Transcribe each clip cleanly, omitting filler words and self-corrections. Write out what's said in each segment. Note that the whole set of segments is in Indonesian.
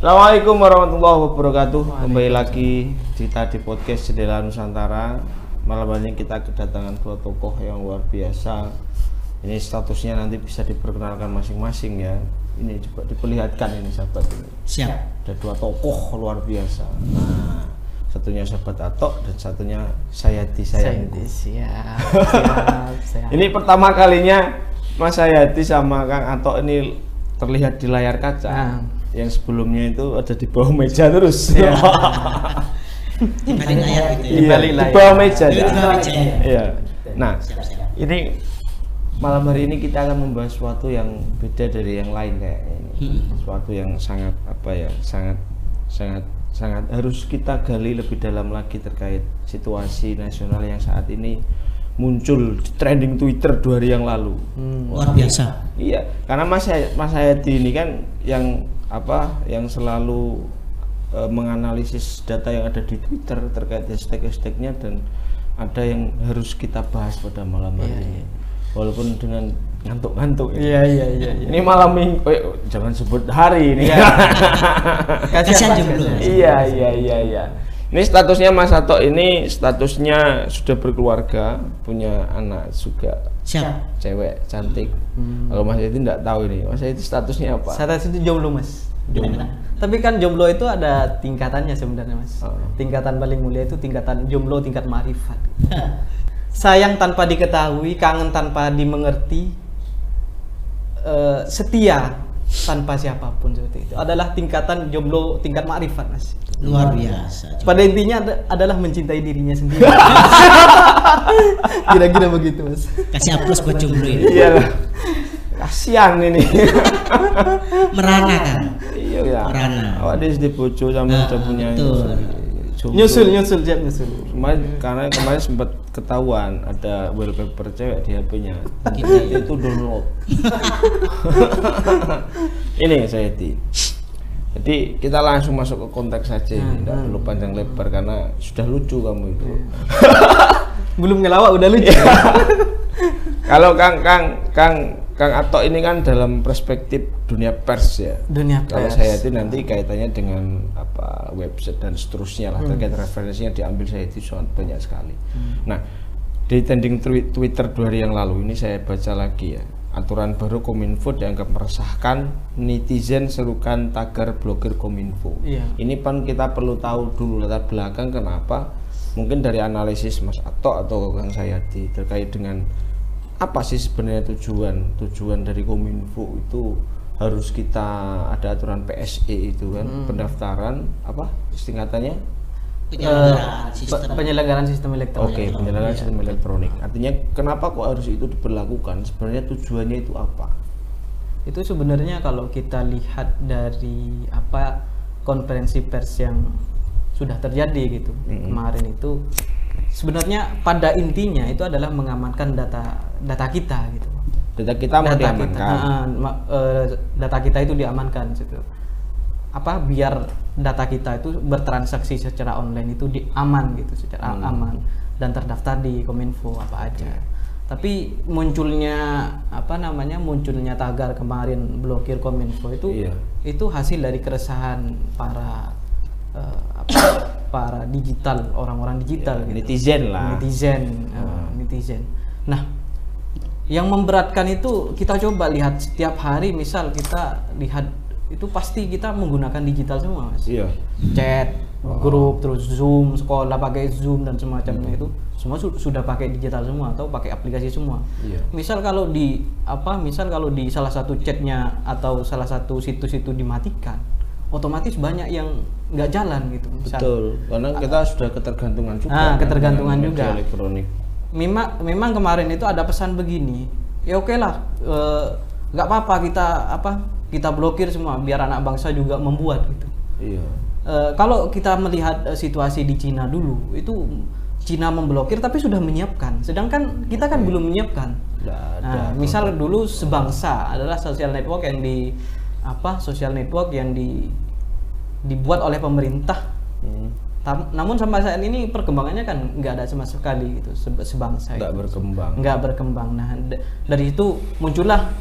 Assalamualaikum warahmatullahi wabarakatuh. Kembali lagi kita di podcast Jendela Nusantara. Malam ini kita kedatangan dua tokoh yang luar biasa. Ini statusnya nanti bisa diperkenalkan masing-masing ya. Ini coba diperlihatkan ini sahabat ini. Siap. Ada dua tokoh luar biasa. Nah, satunya sahabat Atok dan satunya Sayati sayangku. Siap. Ini pertama kalinya Mas Sayati sama Kang Atok ini terlihat di layar kaca. Yang sebelumnya itu ada di bawah meja terus. Ya. Di balik layar gitu ya. Iya, di bawah meja. Di bawah meja ya. Iya. Nah, Siap. ini malam hari ini kita akan membahas sesuatu yang beda dari yang lain kayak ini. Sesuatu yang sangat sangat harus kita gali lebih dalam lagi terkait situasi nasional yang saat ini muncul di trending Twitter 2 hari yang lalu. Luar biasa. Iya, karena Mas Hayati ini kan yang selalu menganalisis data yang ada di Twitter terkait hashtag-hashtagnya, dan ada yang harus kita bahas pada malam hari ini. Walaupun dengan ngantuk-ngantuk. Iya. Ini malam minggu, jangan sebut hari ini. Kasihan jomblo. Iya. Ini statusnya Mas Atok ini statusnya sudah berkeluarga, punya anak juga. Siap. Cewek cantik. Kalau Mas Hayati tidak tahu ini, Mas Hayati statusnya apa? Status itu jomblo, Mas. Jomblo. Tapi kan jomblo itu ada tingkatannya sebenarnya, Mas. Tingkatan paling mulia itu tingkatan jomblo tingkat ma'rifat. Sayang tanpa diketahui, kangen tanpa dimengerti, setia tanpa siapapun, seperti itu adalah tingkatan jomblo tingkat ma'rifat, Mas. Luar biasa. Pada intinya adalah mencintai dirinya sendiri. Kira-kira begitu, Mas. Kasih aplaus buat jomblo ini. Iyalah. Kasihan ini. Merana kan? Iya ya. Merana. Awak di bojo sama udah punya betul. Nyusul. Karena kemarin sempat ketahuan ada wallpaper cewek di HP-nya. Itu download. Ini Sayati. Jadi kita langsung masuk ke konteks saja, tidak perlu panjang lebar karena sudah lucu kamu itu. Belum ngelawak udah lucu. Kalau Kang Atok ini kan dalam perspektif dunia pers ya. Dunia pers. Kalau Sayati nanti kaitannya dengan apa website dan seterusnya lah, terkait referensinya diambil Sayati sangat banyak sekali. Nah, di trending Twitter 2 hari yang lalu ini saya baca lagi ya. Aturan baru Kominfo dianggap meresahkan, netizen serukan tagar blokir Kominfo. Iya. Ini kan kita perlu tahu dulu latar belakang kenapa. Mungkin dari analisis Mas Atok atau Kang Sayati terkait dengan apa sih sebenarnya tujuan dari Kominfo itu harus kita ada aturan PSE itu kan, pendaftaran apa singkatannya? Penyelenggaraan sistem elektronik. Oke, penyelenggaraan sistem elektronik. Artinya kenapa kok harus itu diberlakukan? Sebenarnya tujuannya itu apa? Itu sebenarnya kalau kita lihat dari apa konferensi pers yang sudah terjadi gitu kemarin itu, sebenarnya pada intinya itu adalah mengamankan data kita gitu. Data kita mau diamankan. Data kita itu diamankan gitu. Biar data kita itu bertransaksi secara online itu aman gitu, secara aman dan terdaftar di Kominfo apa aja. Tapi munculnya munculnya tagar kemarin blokir Kominfo itu hasil dari keresahan para para digital, orang-orang digital gitu. Netizen. Nah, yang memberatkan itu kita coba lihat setiap hari, misal kita lihat itu pasti kita menggunakan digital semua, Mas. Iya. Chat, grup, terus Zoom, sekolah pakai Zoom dan semacamnya itu semua sudah pakai digital semua atau pakai aplikasi semua. Iya. Misal kalau di salah satu chatnya atau salah satu situs itu dimatikan, otomatis banyak yang nggak jalan gitu. Misal. Betul. Karena kita sudah ketergantungan juga. Ketergantungan juga. Elektronik. Memang kemarin itu ada pesan begini. Ya oke lah, nggak apa-apa kita blokir semua biar anak bangsa juga membuat gitu. Iya. Kalau kita melihat situasi di Cina dulu, itu Cina memblokir tapi sudah menyiapkan, sedangkan kita kan belum menyiapkan. Misal dulu Sebangsa adalah social network yang dibuat oleh pemerintah. Namun sampai saat ini perkembangannya kan nggak ada sama sekali gitu, sebangsa nggak berkembang. Nah, dari itu muncullah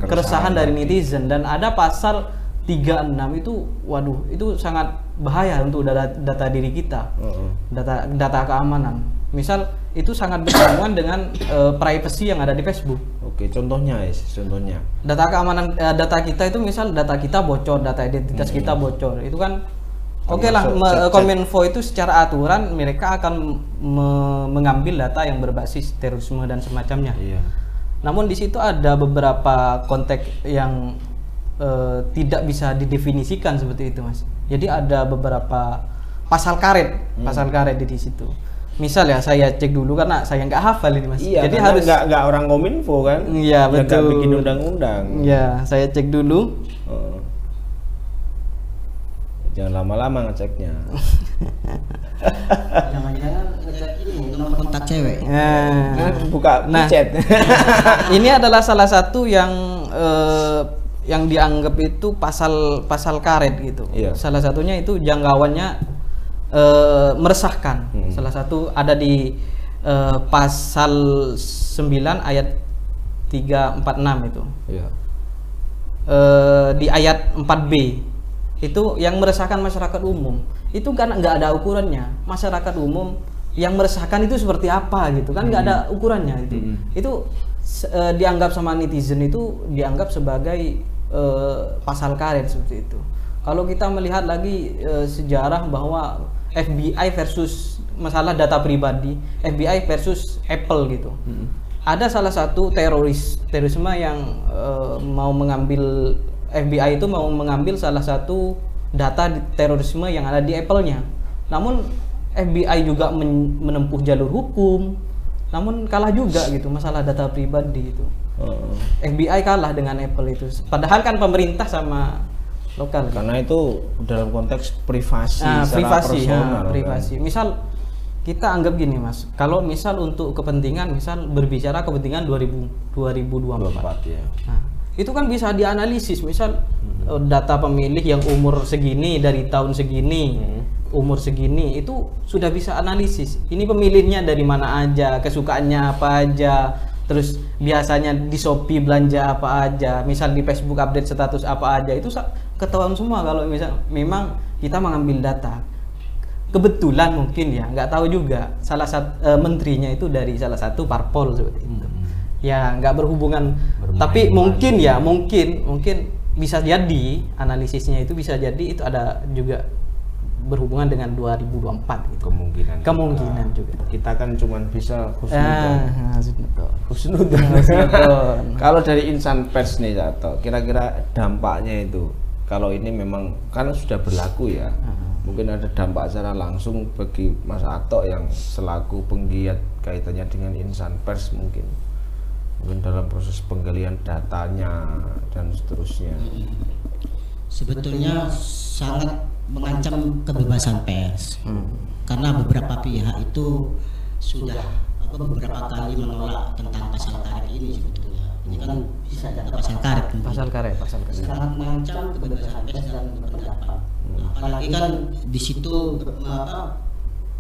keresahan dari netizen, dan ada pasal 36 itu, waduh, itu sangat bahaya untuk data diri kita, data keamanan. Misal itu sangat berhubungan dengan privacy yang ada di Facebook. Oke, contohnya contohnya. Data keamanan data kita itu, misal data kita bocor, data identitas kita bocor, itu kan oke lah, Kominfo itu secara aturan mereka akan mengambil data yang berbasis terorisme dan semacamnya. Iya. Namun di situ ada beberapa konteks yang tidak bisa didefinisikan seperti itu, Mas. Jadi ada beberapa pasal karet di situ. Misal ya, saya cek dulu karena saya nggak hafal ini, Mas. Iya, jadi harus harus nggak orang Kominfo kan? Iya, betul. Nggak bikin undang-undang. Iya, saya cek dulu. Jangan lama-lama ngeceknya. Jangan-jangan ngecek ini nomor kontak cewek. Buka Nah, chat. ini adalah salah satu yang dianggap itu pasal karet gitu. Iya. Salah satunya itu jangkauannya meresahkan. Salah satu ada di pasal 9 ayat 346 itu. Iya. Di ayat 4B itu yang meresahkan masyarakat umum. Itu kan nggak ada ukurannya. Masyarakat umum yang meresahkan itu seperti apa gitu kan, nggak ada ukurannya gitu. Itu dianggap sama netizen itu dianggap sebagai pasal karet seperti itu. Kalau kita melihat lagi sejarah bahwa FBI versus masalah data pribadi, FBI versus Apple gitu. Ada salah satu terorisme yang mau mengambil, FBI itu mau mengambil salah satu data terorisme yang ada di Apple-nya. Namun FBI juga menempuh jalur hukum, namun kalah juga gitu masalah data pribadi itu. FBI kalah dengan Apple itu. Padahal kan pemerintah sama lokal. Karena itu dalam konteks privasi, privasi. Kan? Misal kita anggap gini, Mas. Kalau misal untuk kepentingan, misal berbicara kepentingan 2024 ya. Nah, itu kan bisa dianalisis. Misal data pemilih yang umur segini dari tahun segini, umur segini itu sudah bisa analisis. Ini pemilihnya dari mana aja, kesukaannya apa aja, terus biasanya di Shopee belanja apa aja, misal di Facebook update status apa aja, itu ketahuan semua kalau misal memang kita mengambil data. Kebetulan mungkin ya, nggak tahu juga, salah satu menterinya itu dari salah satu parpol seperti itu. Ya nggak berhubungan, tapi mungkin ya, mungkin bisa jadi analisisnya itu bisa jadi itu ada juga berhubungan dengan 2024 gitu. Kemungkinan juga. Kita kan cuman bisa husnudon. Kalau dari insan pers nih, atau kira-kira dampaknya itu, kalau ini memang kan sudah berlaku ya, mungkin ada dampak secara langsung bagi Mas Atok yang selaku penggiat kaitannya dengan insan pers, mungkin dalam proses penggalian datanya dan seterusnya. Sebetulnya sangat mengancam kebebasan pers, karena beberapa pihak itu sudah beberapa kali menolak tentang pasal karet ini. Sebetulnya ini kan bisa ada pasal karet. Sangat mengancam kebebasan pers dan berpendapat. Apalagi kan di situ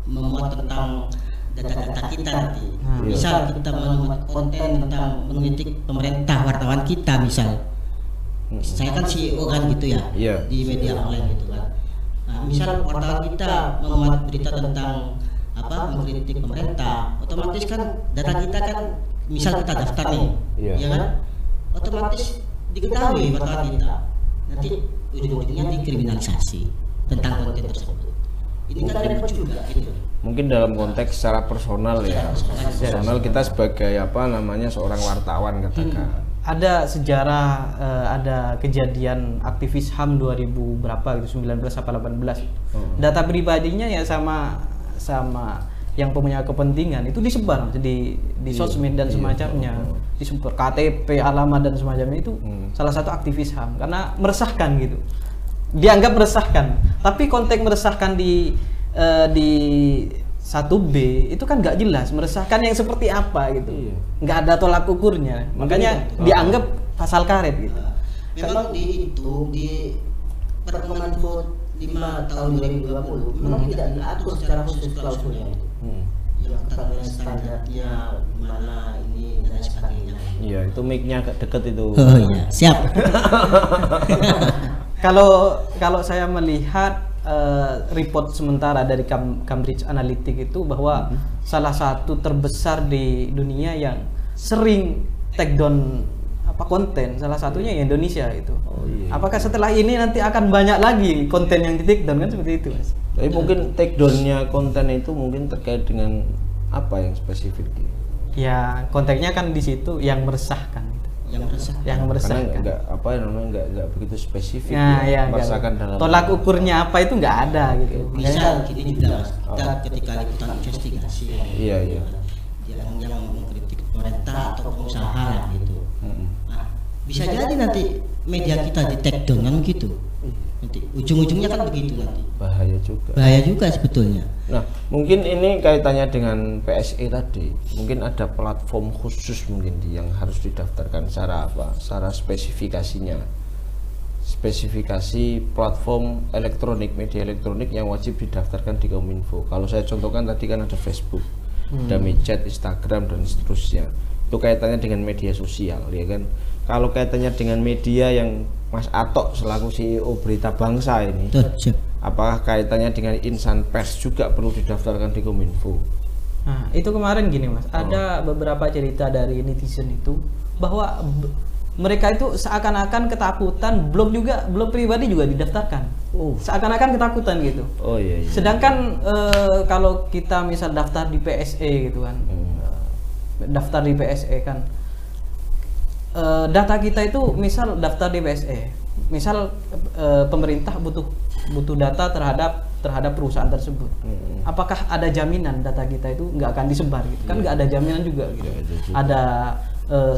memuat tentang data-data kita nanti. Misal kita membuat konten tentang mengkritik pemerintah, wartawan kita misal. Saya kan CEO kan gitu ya, di media online gitu kan. Nah, misal wartawan kita memuat berita tentang mengkritik pemerintah, otomatis kan data kita kan, misal kita daftar nih, ya kan, otomatis diketahui wartawan kita. Nanti ujung-ujungnya dikriminalisasi tentang konten tersebut. Ini kan repot juga gitu. Mungkin dalam konteks secara personal ya, personal kita sebagai seorang wartawan katakan. Ada sejarah, ada kejadian aktivis HAM 2000 berapa gitu, 19 apa 18. Data pribadinya ya sama yang punya kepentingan itu disebar di sosmed dan semacamnya. Disebar KTP, alamat dan semacamnya itu salah satu aktivis HAM karena meresahkan gitu. Dianggap meresahkan. Tapi konteks meresahkan di 1B itu kan nggak jelas meresahkan yang seperti apa gitu, nggak ada tolak ukurnya, makanya dianggap pasal karet gitu. Memang di Perkominfo 5 tahun 2020 memang tidak diatur secara khusus klausulnya itu. Yang tentang standarnya mana ini dan sebagainya. Iya, itu mic-nya agak deket itu. Oh iya, siap. Kalau saya melihat report sementara dari Cambridge Analytica itu bahwa salah satu terbesar di dunia yang sering take down konten, salah satunya Indonesia itu. Apakah setelah ini nanti akan banyak lagi konten yang di take down, kan seperti itu, Mas? Tapi mungkin take down-nya konten itu mungkin terkait dengan apa yang spesifik? Ya, kontennya kan di situ yang meresahkan gitu. Yang meresahkan. Karena enggak begitu spesifik. Nah, ya, meresahkan dalam tolak ukurnya apa itu nggak ada gitu. Misal gini juga, Mas, kita ketika liputan investigasi Iya. yang mengkritik pemerintah atau pengusaha gitu. Nah, bisa jadi nanti media kita di take down kan gitu. Nanti ujung-ujungnya kan begitu nanti. Bahaya juga sebetulnya. Nah, mungkin ini kaitannya dengan PSE tadi. Mungkin ada platform khusus mungkin yang harus didaftarkan secara spesifikasinya. Spesifikasi platform elektronik, media elektronik yang wajib didaftarkan di Kominfo. Kalau saya contohkan tadi kan ada Facebook, ada MiChat, Instagram dan seterusnya. Itu kaitannya dengan media sosial, ya kan? Kalau kaitannya dengan media yang Mas Atok selaku CEO Berita Bangsa ini, apakah kaitannya dengan insan pers juga perlu didaftarkan di Kominfo? Nah, itu kemarin gini, Mas, ada beberapa cerita dari netizen itu bahwa mereka itu seakan-akan ketakutan, blog pribadi juga didaftarkan. Seakan-akan ketakutan gitu. Iya. Sedangkan kalau kita misal daftar di PSE gitu kan, daftar di PSE kan, data kita itu misal daftar di PSE, misal pemerintah butuh data terhadap perusahaan tersebut. Apakah ada jaminan data kita itu nggak akan disebar gitu? Kan nggak ada jaminan juga gitu. Ada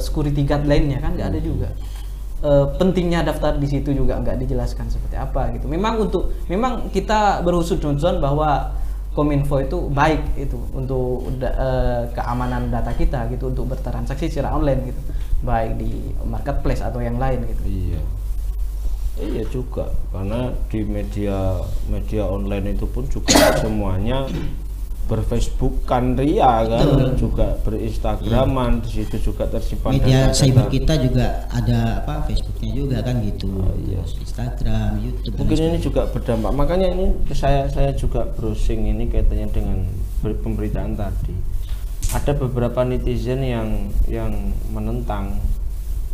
security guideline-nya kan nggak ada juga. Pentingnya daftar di situ juga nggak dijelaskan seperti apa gitu. Memang kita berhusnuzon bahwa Kominfo itu baik itu untuk keamanan data kita gitu, untuk bertransaksi secara online gitu, baik di marketplace atau yang lain gitu. Iya juga, karena di media online itu pun juga semuanya berfacebookan ria kan, juga berinstagraman, di situ juga tersimpan media cyber kita juga ada Facebooknya juga kan gitu. Instagram, YouTube. Mungkin ini juga berdampak, makanya ini saya juga browsing ini kaitannya dengan pemberitaan tadi. Ada beberapa netizen yang menentang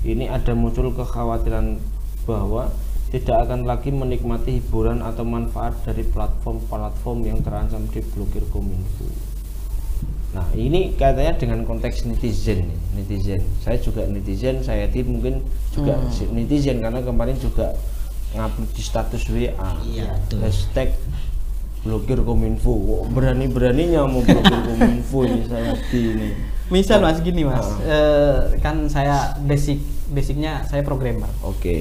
ini, ada muncul kekhawatiran bahwa tidak akan lagi menikmati hiburan atau manfaat dari platform-platform yang terancam diblokir Kominfo. Nah, ini kaitannya dengan konteks netizen. Saya juga netizen, saya mungkin juga netizen, karena kemarin juga ngupload di status WA. Hashtag blokir Kominfo. Berani-beraninya mau blokir Kominfo ini saya ini. Misal Mas gini Mas, kan saya basicnya saya programmer.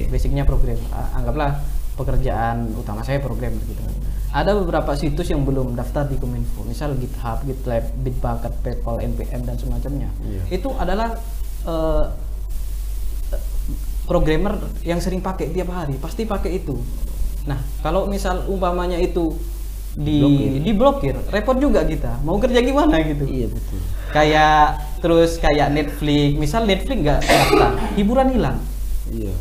Basicnya programmer. Anggaplah pekerjaan utama saya programmer gitu. Ada beberapa situs yang belum daftar di Kominfo, misal GitHub, GitLab, Bitbucket, PayPal, NPM dan semacamnya. Itu adalah programmer yang sering pakai tiap hari, pasti pakai itu. Nah, kalau misal umpamanya itu diblokir, repot juga kita. Mau kerja gimana gitu? Iya betul. Kayak Netflix, misal Netflix nggak daftar, hiburan hilang.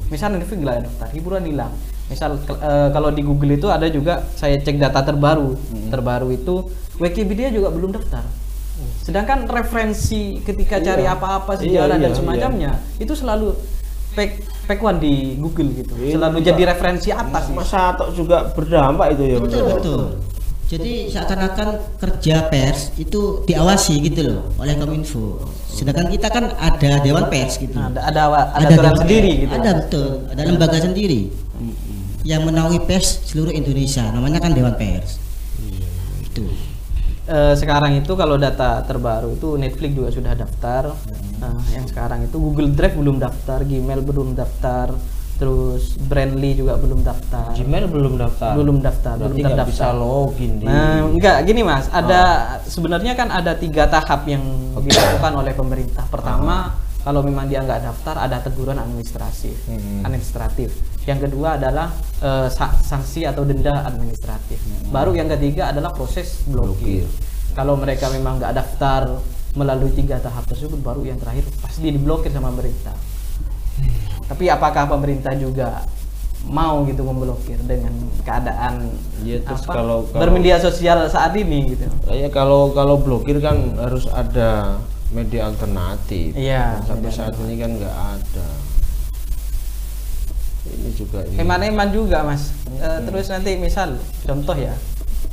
Misal Netflix nggak daftar, hiburan hilang. Misal kalau di Google itu ada juga, saya cek data terbaru. Terbaru itu Wikipedia juga belum daftar. Sedangkan referensi ketika cari apa-apa sejarah dan semacamnya itu selalu page one di Google gitu. Selalu jadi referensi atas. Masa atau juga berdampak itu ya. Betul. Jadi seakan-akan kerja pers itu diawasi gitu loh oleh Kominfo. Sedangkan kita kan ada dewan pers gitu. Ada aturan sendiri gitu. Ada lembaga sendiri yang menaungi pers seluruh Indonesia. Namanya kan dewan pers. Itu. Sekarang itu kalau data terbaru itu Netflix juga sudah daftar. Yang sekarang itu Google Drive belum daftar, Gmail belum daftar. Terus Brandly juga belum daftar. Gmail belum daftar. Belum terdaftar. Bisa login. Enggak, gini Mas. Sebenarnya kan ada 3 tahap yang dilakukan oleh pemerintah. Pertama, kalau memang dia nggak daftar, ada teguran administratif. Yang kedua adalah sanksi atau denda administratif. Baru yang ketiga adalah proses blokir. Kalau mereka memang nggak daftar melalui 3 tahap tersebut, baru yang terakhir pasti diblokir sama pemerintah. Tapi apakah pemerintah juga mau gitu memblokir dengan keadaan Ya, terus apa kalau bermedia sosial saat ini gitu. ya kalau blokir kan harus ada media alternatif. Iya, Dan sampai media saat ini kan nggak ada. Ini juga ini. Eman-eman juga mas. Terus nanti misal contoh ya,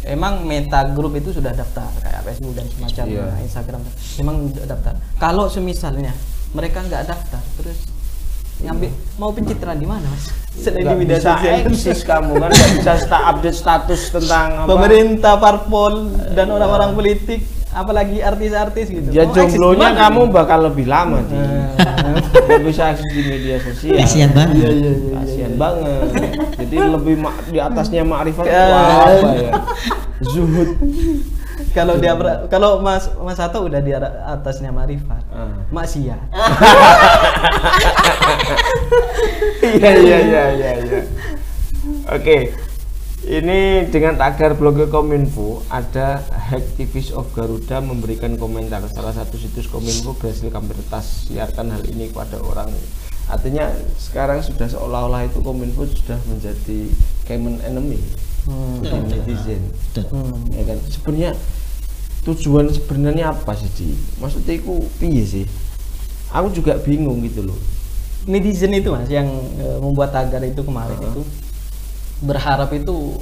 emang Meta Group itu sudah daftar kayak Facebook dan semacamnya, Iya. Instagram, emang udah daftar. Kalau semisalnya mereka nggak daftar, terus ngambil mau pencitraan di mana mas? Selain Nggak di media bisa sosial. eksis kamu kan, nggak bisa update status tentang apa. Pemerintah, parpol, dan orang-orang politik, apalagi artis-artis gitu. Ya Mau eksis jomblonya di mana kamu gitu? bakal lebih lama sih. Nggak bisa akses di media sosial. Kasihan banget. Kasihan banget. Jadi lebih di atasnya ma'rifat itu Ya. apa ya? Zuhud. Kalau dia kalau Mas Sato udah di atasnya Marifat, maksiat. Iya. Oke. Ini dengan tagar blog Kominfo, ada Hacktivist of Garuda memberikan komentar. Salah satu situs Kominfo berhasil kami retas siarkan hal ini kepada orang. Artinya sekarang sudah seolah-olah itu Kominfo sudah menjadi common enemy netizen. Ya kan? Sebenarnya tujuan sebenarnya apa sih Di? Maksudnya itu piye sih? Aku juga bingung gitu loh. Netizen itu mas yang membuat tagar itu kemarin itu berharap itu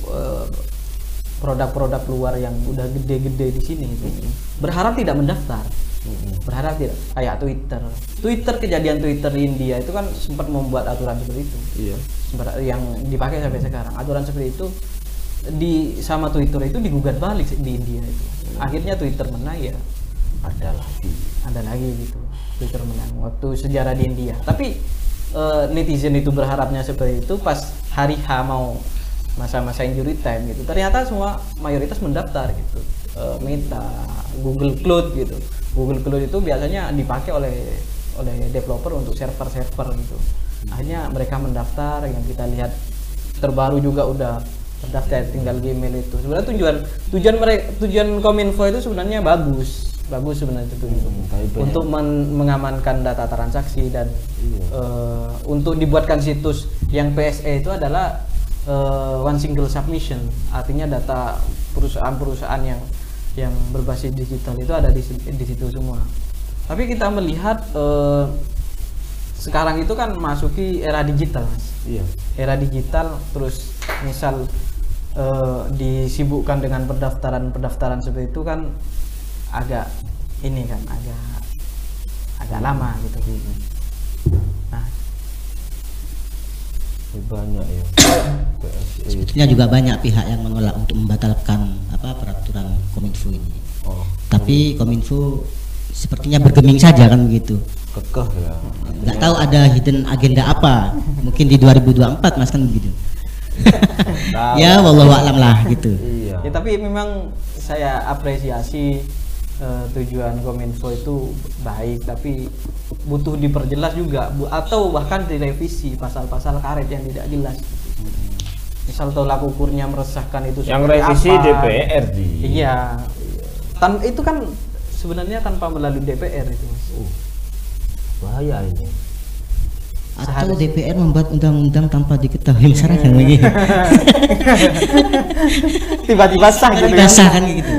produk-produk luar yang udah gede-gede di sini itu berharap tidak mendaftar. Berharap tidak, kayak Twitter kejadian Twitter di India itu kan sempat membuat aturan seperti itu. Iya. Yang dipakai sampai sekarang aturan seperti itu sama Twitter itu digugat balik di India itu. Akhirnya Twitter menang ya, ada lagi gitu Twitter menang waktu sejarah di India. Tapi netizen itu berharapnya seperti itu, pas hari H mau masa-masa injury time gitu, ternyata semua mayoritas mendaftar gitu. Meta, Google Cloud gitu. Google Cloud itu biasanya dipakai oleh developer untuk server-server gitu. Akhirnya mereka mendaftar, yang kita lihat terbaru juga udah terdaftar, tinggal Gmail itu. Sebenarnya tujuan Kominfo itu sebenarnya bagus sebenarnya itu untuk mengamankan data transaksi dan untuk dibuatkan situs yang PSE itu adalah one single submission, artinya data perusahaan-perusahaan yang berbasis digital itu ada di situ semua. Tapi kita melihat sekarang itu kan masuki era digital mas. Iya. Era digital, terus misal disibukkan dengan pendaftaran seperti itu kan agak lama gitu. Nah, banyak ya. Sebetulnya juga banyak pihak yang menolak untuk membatalkan peraturan Kominfo ini. Tapi Kominfo sepertinya bergeming saja kan begitu. Kekeh ya. Nggak tahu ada hidden agenda apa. Mungkin di 2024 mas kan begitu. Ya wallahu a'lam lah gitu. Iya. Ya, tapi memang saya apresiasi tujuan Kominfo itu baik, tapi butuh diperjelas juga atau bahkan direvisi pasal-pasal karet yang tidak jelas. Misal tolak ukurnya meresahkan itu Yang seperti revisi apa. DPR di. Iya. Itu kan sebenarnya tanpa melalui DPR itu mas. Bahaya ini. Atau DPR membuat undang-undang tanpa diketahui masyarakat begitu. Tiba-tiba sah gitu Tiba-tiba sah kan gitu.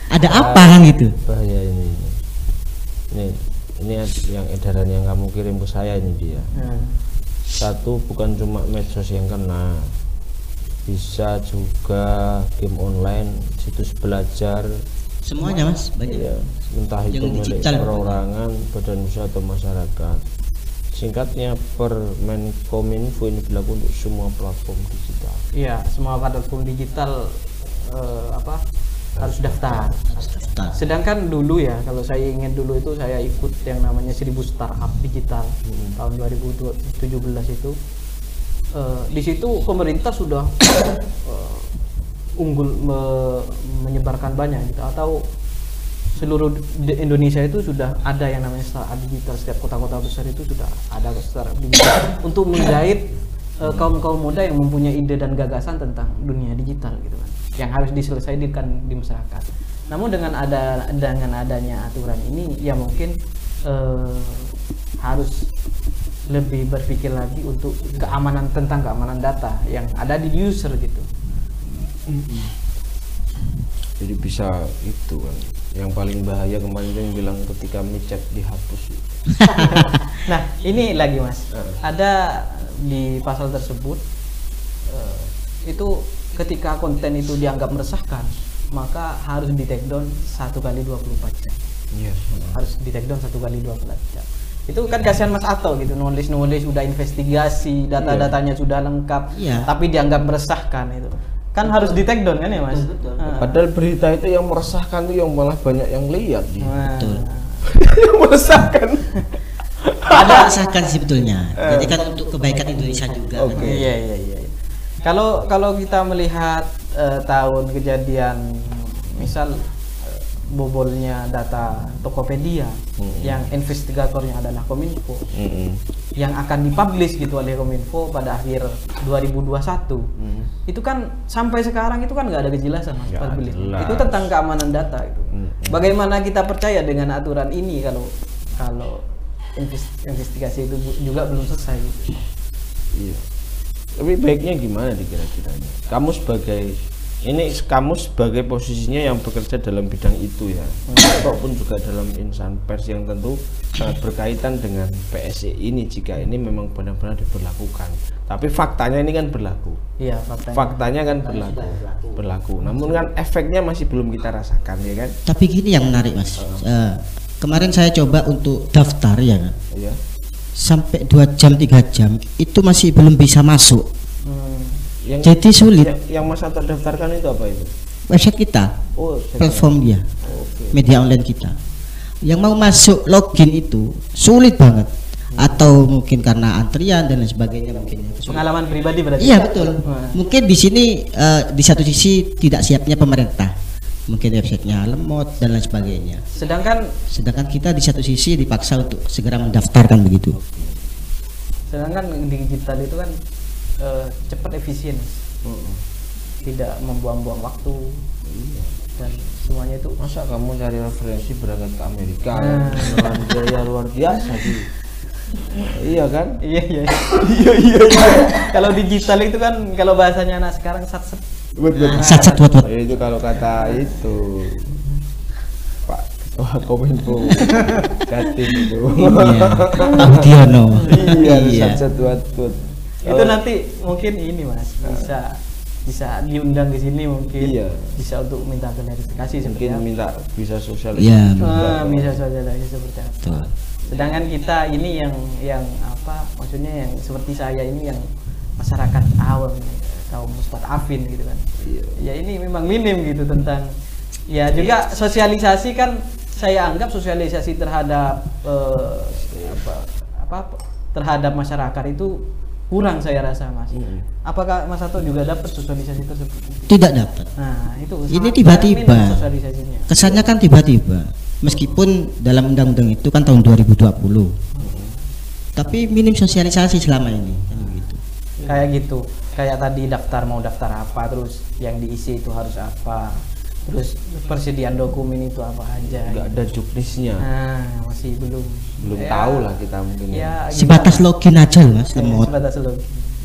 Ada apa kan gitu? Bahaya ini. Ini yang edaran yang kamu kirim ke saya ini dia. Satu, bukan cuma medsos yang kena, bisa juga game online, situs belajar, Semuanya mas, banyak. ya, entah itu Yang milik digital. perorangan, badan usaha atau masyarakat. Singkatnya, Kominfo ini berlaku untuk semua platform digital. Iya, semua platform digital harus daftar. Sedangkan dulu ya, kalau saya ingat dulu itu saya ikut yang namanya 1000 startup digital tahun 2017 itu. Di situ pemerintah sudah unggul menyebarkan banyak gitu, atau seluruh Indonesia itu sudah ada yang namanya startup digital. Setiap kota-kota besar itu sudah ada startup digital untuk menggait kaum muda yang mempunyai ide dan gagasan tentang dunia digital gitu kan, yang harus diselesaikan di masyarakat. Namun dengan adanya aturan ini ya mungkin harus lebih berpikir lagi untuk keamanan, tentang keamanan data yang ada di user gitu. Jadi bisa itu kan. Yang paling bahaya kemarin itu yang bilang ketika micet dihapus. Nah, ini lagi Mas. Ada di pasal tersebut itu ketika konten itu dianggap meresahkan, maka harus di take down 1 kali 24 jam. Yes. Harus di take down 1 kali 24 jam. Itu kan kasihan Mas Ato gitu, nulis sudah investigasi, data-datanya sudah lengkap, tapi dianggap meresahkan itu. Kan harus di take down kan ya Mas? Betul. Padahal berita itu yang meresahkan itu yang malah banyak yang lihat dia. Betul. Yang meresahkan. Ada resahkan sebetulnya. Jadi kan untuk kebaikan Indonesia juga. Oke. Iya. Kalau kita melihat tahun kejadian misal bobolnya data Tokopedia yang investigatornya adalah Kominfo, yang akan dipublish gitu oleh Kominfo pada akhir 2021, itu kan sampai sekarang itu kan nggak ada kejelasan Mas, publish. Itu tentang keamanan data itu. Bagaimana kita percaya dengan aturan ini kalau investigasi itu juga belum selesai gitu. Iya. Tapi baiknya gimana dikira-kiranya? Kamu sebagai posisinya yang bekerja dalam bidang itu ya, ataupun juga dalam insan pers yang tentu sangat berkaitan dengan PSE ini, jika ini memang benar-benar diberlakukan. Tapi faktanya ini kan berlaku. Iya, faktanya kan berlaku. Namun kan efeknya masih belum kita rasakan ya kan. Tapi gini yang menarik Mas. Kemarin saya coba untuk daftar ya kan. Iya. Sampai 2 jam 3 jam itu masih belum bisa masuk. Jadi sulit. Yang Mas Ato daftarkan itu apa itu? Website kita, platform dia, media online kita. Yang mau masuk login itu sulit banget. Atau mungkin karena antrian dan lain sebagainya mungkin. Pengalaman pribadi berarti. Iya betul. Mungkin di sini di satu sisi tidak siapnya pemerintah, mungkin websitenya lemot dan lain sebagainya. Sedangkan kita di satu sisi dipaksa untuk segera mendaftarkan begitu. Sedangkan digital itu kan cepat, efisien, tidak membuang-buang waktu, dan semuanya itu. Masa kamu cari referensi berangkat ke Amerika dengan biaya luar biasa sih? Iya kan? Iya. Kalau digital itu kan, kalau bahasanya anak sekarang satset. Satset buat. Itu kalau kata itu Pak Ketua Kominfo Jatim itu. Iya. Pak Diono. Iya. Satset buat. Itu nanti mungkin ini Mas bisa diundang ke sini mungkin. Iya. Bisa untuk minta klarifikasi seperti apa. Minta bisa sosialisasi. Bisa sosialisasi seperti apa. Sedangkan kita ini yang apa maksudnya, yang seperti saya ini yang masyarakat awam, kaum mustadafin gitu kan. Ya ini memang minim gitu tentang ya juga sosialisasi kan, saya anggap sosialisasi terhadap terhadap masyarakat itu kurang, saya rasa Mas. Apakah Mas Ato juga dapat sosialisasi tersebut? Tidak dapat. Nah, itu ini tiba-tiba. Kesannya kan tiba-tiba. Meskipun dalam undang-undang itu kan tahun 2020. Tapi minim sosialisasi selama ini kan gitu. Kayak gitu. Kayak tadi mau daftar apa, terus yang diisi itu harus apa. Terus persediaan dokumen itu apa aja. Enggak ada juknisnya. Nah, masih belum tahu lah kita mungkin. Ya, sebatas login aja Mas, lemot.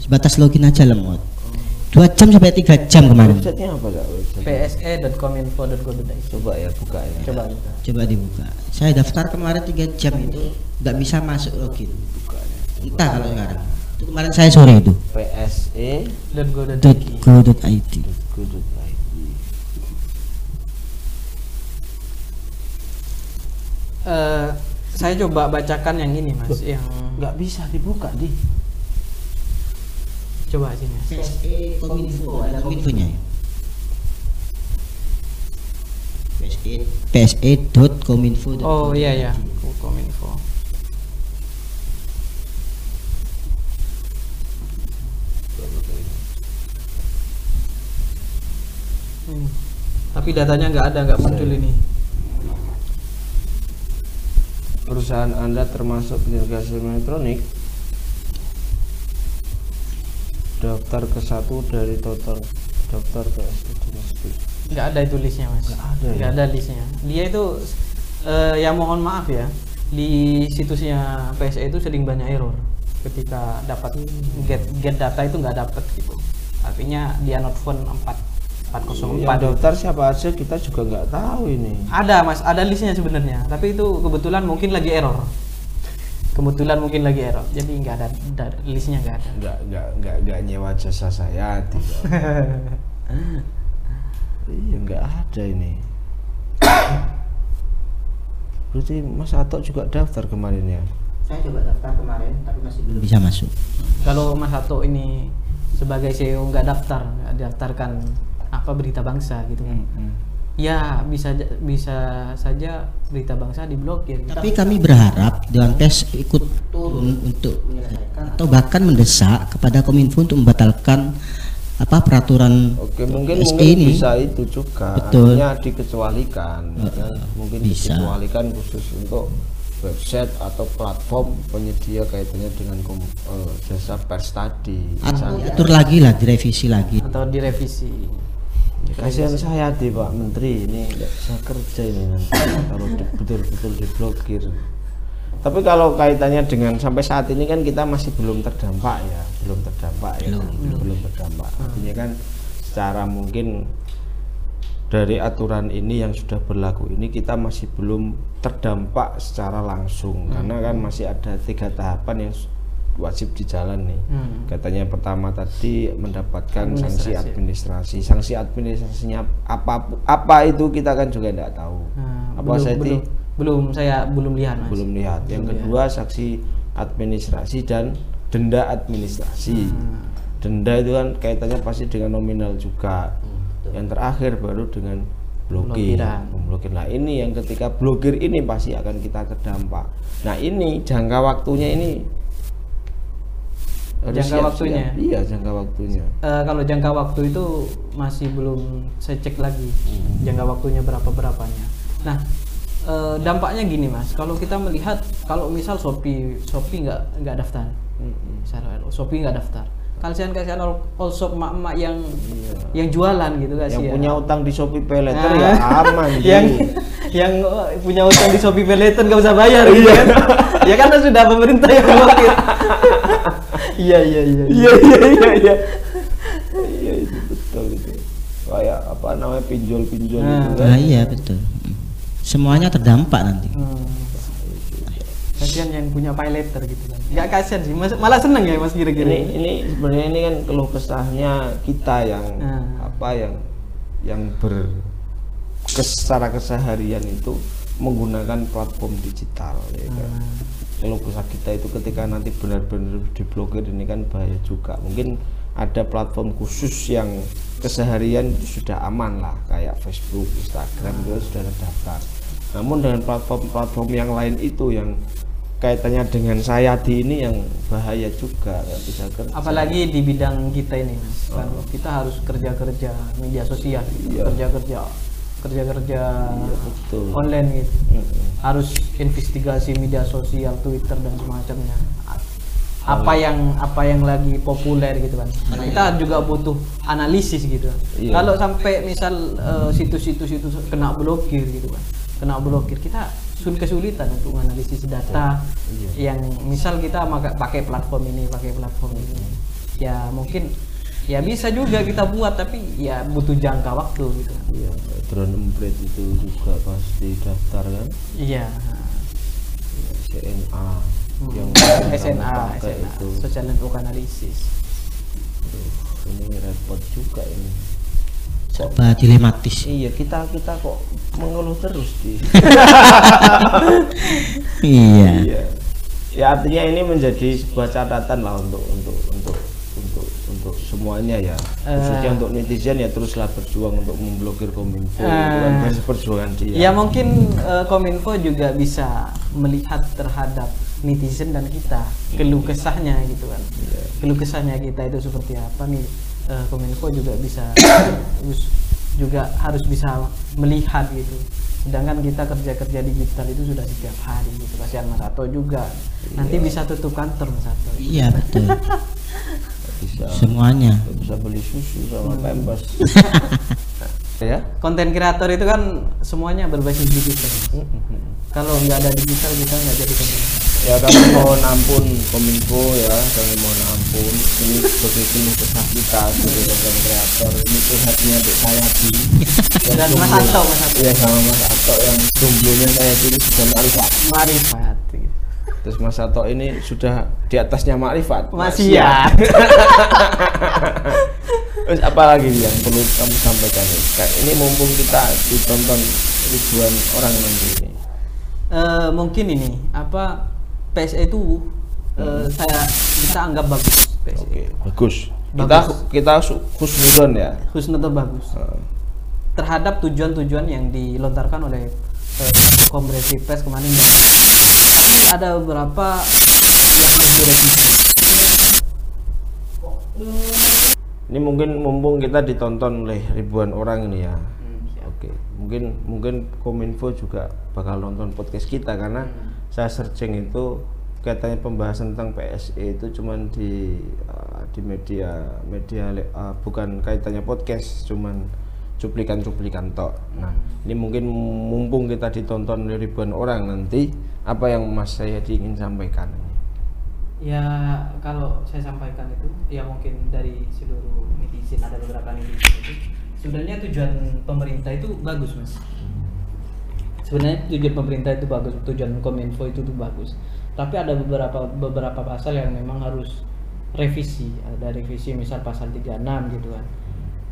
Sebatas login aja lemot. 2 jam sampai 3 jam kemarin. Websitenya apa Kak? pse.kominfo.go.id. Coba ya buka ya. Coba dibuka. Saya daftar kemarin 3 jam itu nggak bisa masuk login. Entah kalau sekarang. Itu kemarin saya sore itu. pse.go.id. Saya coba bacakan yang ini Mas, yang nggak bisa dibuka di. Coba sini. PSE Kominfo, ada Kominfonya ya. PSE.kominfo. Oh iya, Kominfo. Tapi datanya nggak muncul ini. Perusahaan Anda termasuk penyelenggara sistem elektronik, daftar ke 1 dari total daftar ke domestik. Nggak ada itu listnya Mas. Nggak ada listnya. Dia itu ya mohon maaf ya, di situsnya PSE itu sering banyak error. ketika dapat get data itu nggak dapat gitu, artinya dia not found 404. Yang daftar siapa aja kita juga nggak tahu ini. Ada mas, ada listnya sebenarnya, tapi itu kebetulan mungkin lagi error. Jadi nggak ada listnya, nggak ada. Nggak nyewa jasa saya iya nggak ada ini. Berarti Mas Atok juga daftar kemarin ya? Saya coba daftar kemarin tapi masih belum bisa masuk. Kalau Mas Atok ini sebagai CEO nggak daftarkan apa Berita Bangsa gitu kan? Ya bisa saja Berita Bangsa diblokir. Tapi kami berharap Dewan Pers ikut turun untuk menyelesaikan atau bahkan mendesak kepada Kominfo untuk membatalkan peraturan mungkin ini. Bisa itu juga. Betul. Artinya dikecualikan kan? Mungkin bisa. Dikecualikan khusus untuk website atau platform penyedia kaitannya dengan jasa pers tadi. Atau diatur lagi lah, direvisi lagi. Atau direvisi. Kasihan saya di Pak Menteri, ini nggak bisa kerja ini nanti kalau betul-betul diblokir. Tapi kalau kaitannya dengan sampai saat ini kan kita masih belum terdampak ya, belum terdampak. Artinya kan secara mungkin dari aturan ini yang sudah berlaku ini kita masih belum terdampak secara langsung karena kan masih ada 3 tahapan yang wajib dijalani. Katanya pertama tadi mendapatkan sanksi administrasi. Sanksi administrasinya apa itu kita kan juga tidak tahu. Saya belum lihat Mas. Belum lihat. Yang kedua sanksi administrasi dan denda administrasi. Denda itu kan kaitannya pasti dengan nominal juga. Yang terakhir baru dengan blokir. Nah ini yang ketika blokir ini pasti akan kita terdampak. Nah ini jangka waktunya ini jangka waktunya. Iya, jangka waktunya. Kalau jangka waktu itu masih belum saya cek lagi jangka waktunya berapanya. Nah, dampaknya gini Mas, kalau kita melihat kalau misal Shopee nggak daftar, Shopee nggak daftar. Kasihan all shop emak-emak yang jualan gitu kan, yang punya utang di Shopee Paylater ya aman. yang punya utang di Shopee Paylater nggak usah bayar gitu kan. Ya karena sudah pemerintah yang blokir. Iya itu betul itu. Kayak apa namanya pinjol gitu kan. Iya betul. Semuanya terdampak nanti. Kasihan yang punya paylater gitu kan. Nggak kasihan sih, malah seneng ya Mas kira-kira. Ini sebenarnya ini kan keluh kesahnya kita yang yang secara keseharian itu menggunakan platform digital ya kan. Keluh kesah kita itu ketika nanti benar-benar diblokir ini kan bahaya juga. Mungkin ada platform khusus yang keseharian sudah aman lah kayak Facebook, Instagram itu sudah terdaftar. Namun dengan platform-platform yang lain itu yang kaitannya dengan Sayadi ini yang bahaya juga, nggak bisa kerja. Apalagi di bidang kita ini Mas, kan kita harus kerja media sosial, kerja betul. Online gitu. Harus investigasi media sosial, Twitter dan semacamnya. Apa yang lagi populer gitu kan. Karena kita juga butuh analisis gitu. Kalau sampai misal situs-situs itu kena blokir gitu kan. Kita kesulitan untuk menganalisis data yang misal kita pakai platform ini. Ya mungkin ya bisa juga kita buat tapi ya butuh jangka waktu gitu. Iya, drone emprit itu juga pasti daftar kan? Iya. SNA yang SNA itu Social Network Analysis. Ini repot juga ini. Serba dilematis. Iya, kita kok mengeluh terus di. Iya. Ya artinya ini menjadi sebuah catatan lah untuk semuanya ya. Khususnya untuk netizen ya teruslah berjuang untuk memblokir Kominfo. Itu kan perjuangan dia. Ya mungkin Kominfo juga bisa melihat terhadap netizen dan kita keluh kesahnya gitu kan. Keluh kesahnya kita itu seperti apa nih. Kominfo juga harus bisa melihat gitu. Sedangkan kita kerja digital itu sudah setiap hari gitu. Kasihan Mas Ato juga. Nanti bisa tutup kantor Mas Ato. Iya betul. Bisa semuanya. Bisa beli susu sama Pampers. Ya. Konten kreator itu kan semuanya berbasis digital. Kalau nggak ada digital kita nggak jadi komunikasi. Ya kami mohon ampun Kominfo ya, kami mohon ampun. Ini sebagai keluh kesah kita sebagai konten kreator. Ini curhatnya Dek Sayati. Dan Mas Anto, Mas Anto. Iya, sama Mas Ato yang jomblonya Sayati ini sudah marifat. Marifat. Terus Mas Ato ini sudah di atasnya marifat. Masih ya. Terus apa lagi yang perlu kamu sampaikan? Ini mumpung kita ditonton ribuan orang nanti ini. Mungkin ini apa PSE itu kita anggap bagus PSE. Oke, bagus. Bagus. Kita husnudon ya. Husnudon bagus. Terhadap tujuan-tujuan yang dilontarkan oleh konferensi pers kemarin. Tapi ada beberapa yang harus direvisi. Ini mungkin mumpung kita ditonton oleh ribuan orang ini ya. Oke, mungkin Kominfo juga bakal nonton podcast kita karena saya searching itu katanya pembahasan tentang PSE itu cuman di media bukan kaitannya podcast, cuman cuplikan tok. Nah, ini mungkin mumpung kita ditonton oleh ribuan orang nanti, apa yang Mas Sayati ingin sampaikan? Ya kalau saya sampaikan itu ya mungkin dari seluruh netizen, ada beberapa netizen itu sebenarnya tujuan pemerintah itu bagus Mas. Sebenarnya tujuan pemerintah itu bagus, tujuan Kominfo itu tuh bagus. Tapi ada beberapa pasal yang memang harus revisi. Ada revisi misal pasal 36 gitu kan.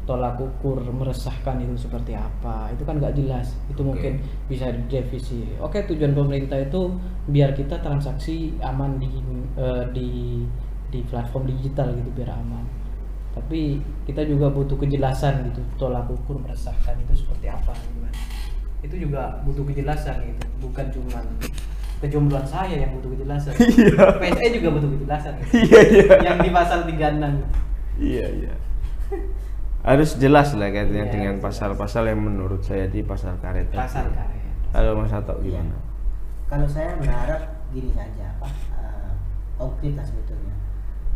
Tolak ukur meresahkan itu seperti apa, itu kan nggak jelas, itu mungkin bisa direvisi. Oke, tujuan pemerintah itu biar kita transaksi aman di platform digital gitu, biar aman. Tapi kita juga butuh kejelasan gitu, tolak ukur meresahkan itu seperti apa gimana. Itu juga butuh kejelasan gitu, bukan cuma kejombloan saya yang butuh kejelasan. PSE juga butuh kejelasan gitu. Yang di pasal 36. Iya. Harus jelas lah kaitannya dengan pasal-pasal yang menurut saya di pasal karet. Pasal karet. Halo Mas Ato, gimana? Kalau saya berharap gini saja, konkret lah sebetulnya.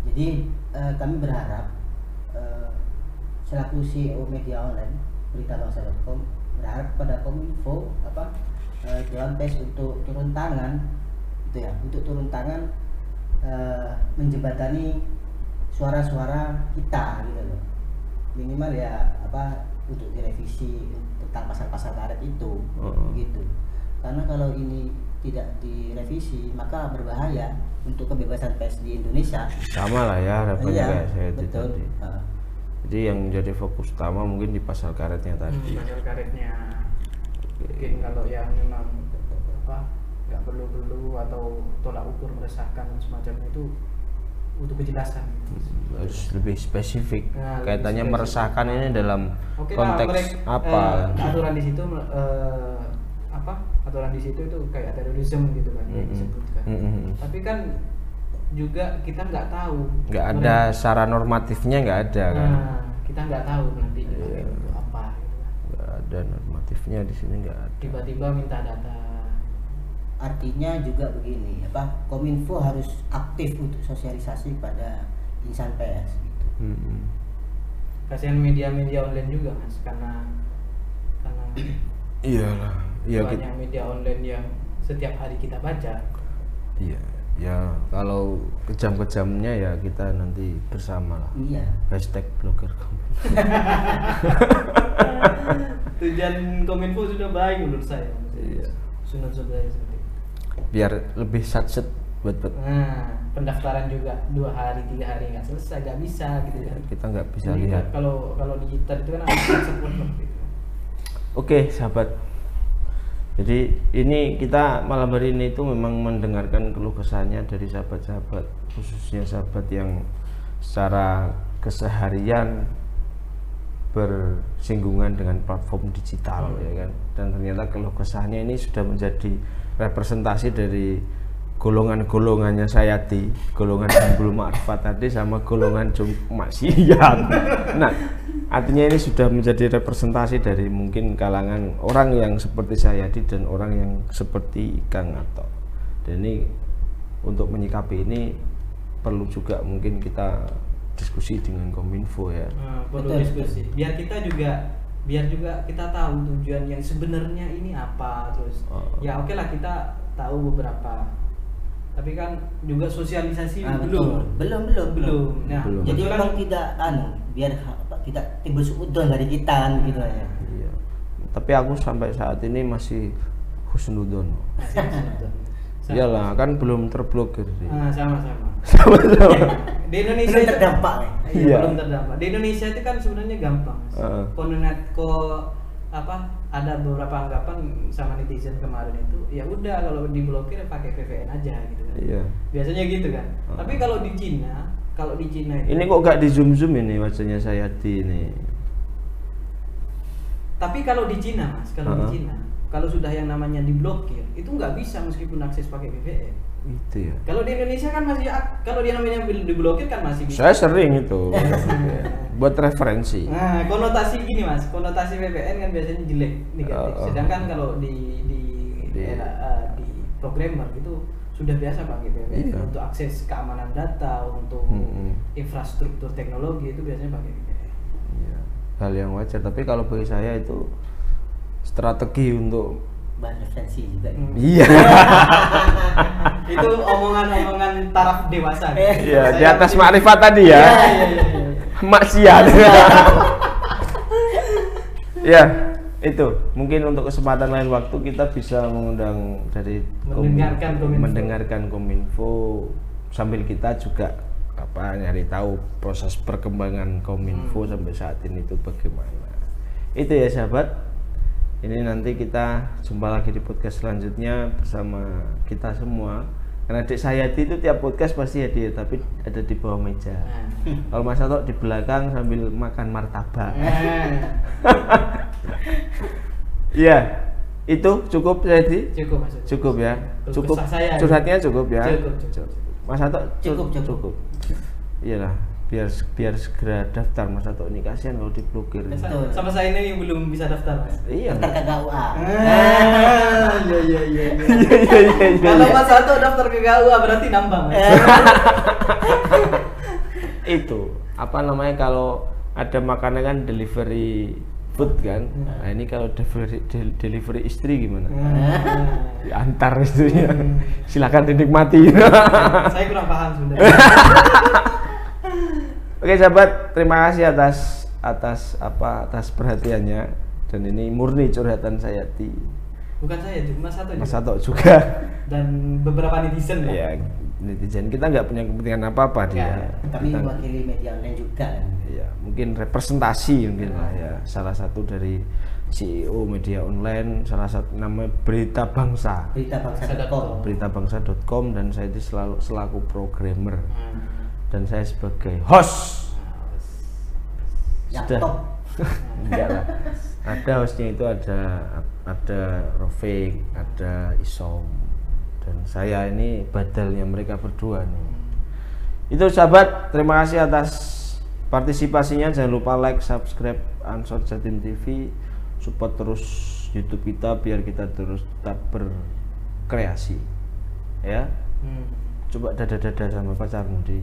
Jadi kami berharap selaku CEO media online Beritabangsa.com berharap pada Kominfo Dewan Pers untuk turun tangan, gitu ya, untuk turun tangan menjembatani suara-suara kita gitu loh. Minimal ya untuk direvisi tentang pasal-pasal karet itu gitu. Karena kalau ini tidak direvisi maka berbahaya untuk kebebasan pers di Indonesia. Sama lah ya harapannya kayak saya betul. tadi. Jadi yang menjadi fokus utama mungkin di pasal karetnya tadi. Pasal karetnya. Mungkin kalau yang memang nggak perlu atau tolak ukur meresahkan semacam itu untuk kejelasan. Harus lebih spesifik. Nah, kaitannya lebih meresahkan ini dalam konteks apa? Aturan di situ aturan di situ itu kayak terorisme gitu kan yang disebutkan. Tapi kan juga kita nggak tahu. Nggak ada secara normatifnya, nggak ada kan? Kita nggak tahu nanti dipakai untuk apa. Gitu kan. Nggak ada normatifnya di sini, nggak ada. Tiba-tiba minta data. Artinya juga begini, Kominfo harus aktif untuk sosialisasi pada insan pers gitu. Kasihan media-media online juga Mas, karena iyalah, banyak media online yang setiap hari kita baca. Iya, ya kalau kejam-kejamnya ya kita nanti bersama lah. Iya. #blogger Kominfo. Tujuan Kominfo sudah baik menurut saya. Iya. Sudah seperti biar lebih satset buat pendaftaran juga 2 hari 3 hari nggak selesai, nggak bisa gitu kan. Kita nggak bisa jadi, lihat kalau digital itu kan ada support gitu. Oke sahabat, jadi ini kita malam hari ini itu memang mendengarkan keluh kesahnya dari sahabat-sahabat, khususnya sahabat yang secara keseharian bersinggungan dengan platform digital ya kan, dan ternyata keluh kesahnya ini sudah menjadi representasi dari golongan-golongannya Sayati, golongan Jambul Ma'rifat tadi sama golongan maksiat. Nah, artinya ini sudah menjadi representasi dari mungkin kalangan orang yang seperti Sayati dan orang yang seperti Kang Ato. Dan ini untuk menyikapi ini perlu juga mungkin kita diskusi dengan Kominfo ya. Perlu diskusi. Biar kita juga biar juga kita tahu tujuan yang sebenarnya ini apa. Terus ya oke lah kita tahu beberapa, tapi kan juga sosialisasi belum. Nah, Belum. Jadi betul kan? memang tidak biar tidak timbul suudzon dari kita kan gitu ya. Iya. Tapi aku sampai saat ini masih husnudon. Masih betul. Iyalah, kan belum terblokir sih. Sama-sama. Sama-sama. Di Indonesia Belum itu- terdampak ya. Iya. Belum terdampak. Di Indonesia itu kan sebenarnya gampang. Mas. Ada beberapa anggapan sama netizen kemarin itu, ya udah kalau diblokir pakai VPN aja gitu kan. Iya. Biasanya gitu kan. Tapi kalau di Cina itu, Ini kok gak di zoom ini wajahnya Sayati ini. tapi kalau di Cina Mas, kalau di Cina, kalau sudah yang namanya diblokir, itu nggak bisa meskipun akses pakai VPN. Itu ya. Kalau di Indonesia kan masih, kalau dia namanya diblokir kan masih bisa. Saya sering itu. Buat referensi. Nah, konotasi gini Mas, konotasi VPN kan biasanya jelek, negatif. Sedangkan kalau di programmer itu sudah biasa pakai VPN Iya. untuk akses keamanan data, untuk infrastruktur teknologi itu biasanya pakai VPN. Iya. Hal yang wajar, tapi kalau bagi saya itu strategi untuk Bahan referensi juga. iya. Itu omongan-omongan taraf dewasa. Iya, di atas makrifat tadi ya. Iya. Maksiat. Ya, itu mungkin untuk kesempatan lain waktu kita bisa mengundang dari mendengarkan Kominfo sambil kita juga nyari tahu proses perkembangan Kominfo sampai saat ini itu bagaimana. Itu ya sahabat. Ini nanti kita jumpa lagi di podcast selanjutnya bersama kita semua. Karena adik Sayati itu tiap podcast pasti hadir, tapi ada di bawah meja. Kalau Mas Atok di belakang sambil makan martabak. Iya, itu cukup Sayati? Cukup Mas. Cukup ya. Kalau Cukup. kesah saya. Curhatnya cukup ya. Cukup. Mas Atok Cukup. Iyalah, biar segera daftar Mas Atok ini, kasihan kalau diblokir. Betul. Sama saya ini yang belum bisa daftar Mas. Iya. Daftar ke KUA. Iya. Iya. Kalau Mas Sato daftar ke KUA berarti nambah Mas. Itu apa namanya kalau ada makanan kan delivery food kan. Nah ini kalau delivery istri gimana? Diantar itu ya. Silakan dinikmati. Saya kurang paham sebenarnya. Oke sahabat, terima kasih atas perhatiannya, dan ini murni curhatan Sayati. Bukan saya, Mas Sato. Mas Atok juga. Dan beberapa netizen lah. Ya, netizen kita nggak punya kepentingan apa-apa dia. Kami Kita- mewakili media online juga. ya, mungkin representasi mungkin lah ya, salah satu dari CEO media online, salah satu namanya Berita Bangsa. Beриtabangsa.com, dan saya itu selaku programmer dan saya sebagai host. Yang top. Enggak lah. Ada hostnya itu ada Rofik, ada Isom, dan saya ini badalnya mereka berdua nih. Itu sahabat, terima kasih atas partisipasinya. Jangan lupa like, subscribe Ansor Jatim TV, support terus YouTube kita biar kita terus tetap berkreasi. Ya. Coba dada-dada sama pacarmu di